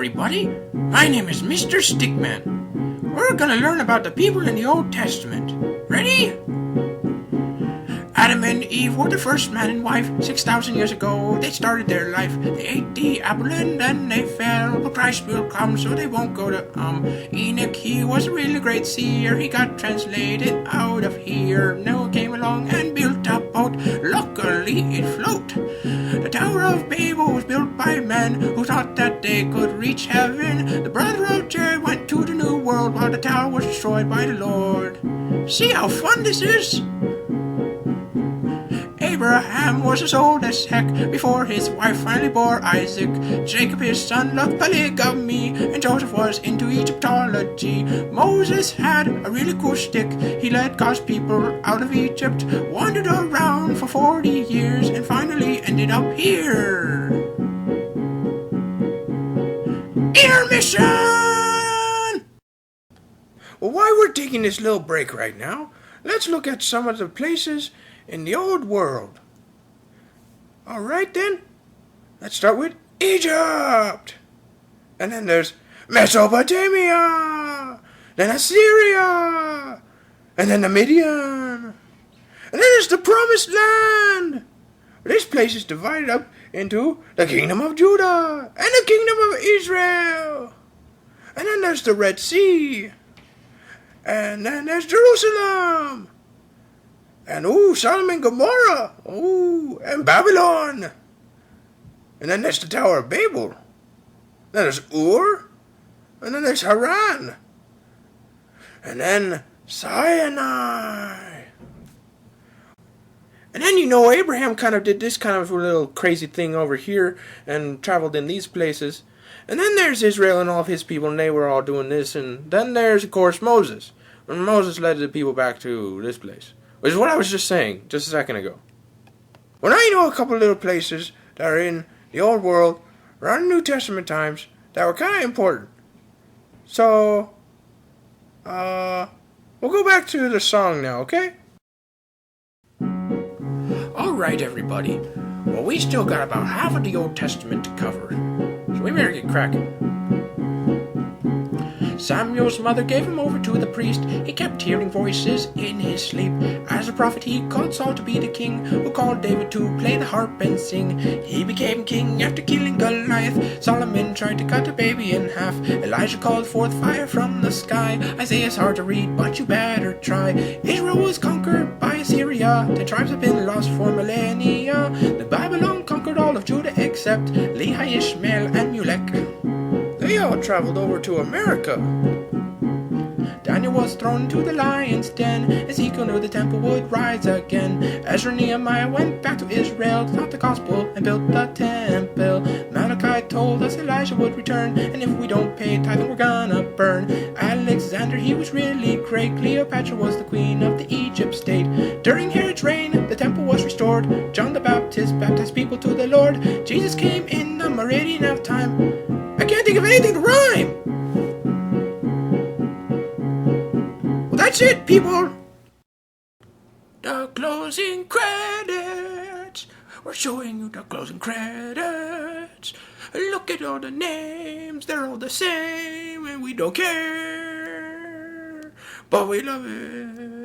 everybody. My name is Mr. Stickman. We're gonna learn about the people in the Old Testament. Ready? Adam and Eve were the first man and wife. 6,000 years ago, they started their life. They ate the apple and then they fell. But Christ will come, so they won't go to Enoch. He was a really great seer. He got translated out of here. Noah came along and built a boat. Luckily, it floated. The Tower of Babel was built by men who thought that they could reach heaven. The brother of Jared went to the New World while the tower was destroyed by the Lord. See how fun this is? Abraham was as old as heck before his wife finally bore Isaac. Jacob his son loved polygamy, and Joseph was into Egyptology. Moses had a really cool stick. He led God's people out of Egypt, wandered around for 40 years, and finally ended up here. Intermission! Well, while we're taking this little break right now, let's look at some of the places in the old world. Alright then, let's start with Egypt. And then there's Mesopotamia. Then Assyria. And then the Midian. And then there's the Promised Land. This place is divided up into the Kingdom of Judah and the Kingdom of Israel. And then there's the Red Sea. And then there's Jerusalem. And Sodom and Gomorrah. And Babylon. And then there's the Tower of Babel. Then there's Ur. And then there's Haran. And then Sinai. And then Abraham kind of did this kind of little crazy thing over here and traveled in these places. And then there's Israel and all of his people, and they were all doing this. And then there's, of course, Moses. And Moses led the people back to this place. Which is what I was just saying, just a second ago. Well, now you know a couple of little places that are in the Old World, around the New Testament times, that were kind of important. So, we'll go back to the song now, okay? Alright, everybody. Well, we still got about half of the Old Testament to cover, so we better get cracking. Samuel's mother gave him over to the priest. He kept hearing voices in his sleep. As a prophet he called Saul to be the king, who called David to play the harp and sing. He became king after killing Goliath. Solomon tried to cut a baby in half. Elijah called forth fire from the sky. Isaiah's hard to read, but you better try. Israel was conquered by Assyria. 10 tribes have been lost for millennia. The Babylon conquered all of Judah except Lehi, Ishmael, and Mulek. They all traveled over to America. Daniel was thrown into the lion's den. Ezekiel knew the temple would rise again. Ezra and Nehemiah went back to Israel, taught the gospel, and built the temple. Malachi told us Elijah would return, and if we don't pay tithing, we're gonna burn. Alexander, he was really great. Cleopatra was the queen of the Egypt state. During Herod's reign, the temple was restored. John the Baptist baptized people to the Lord. Jesus came in the meridian of time. I can't think of anything to rhyme. Well, that's it, people. The closing credits. We're showing you the closing credits. Look at all the names. They're all the same, and we don't care. But we love it.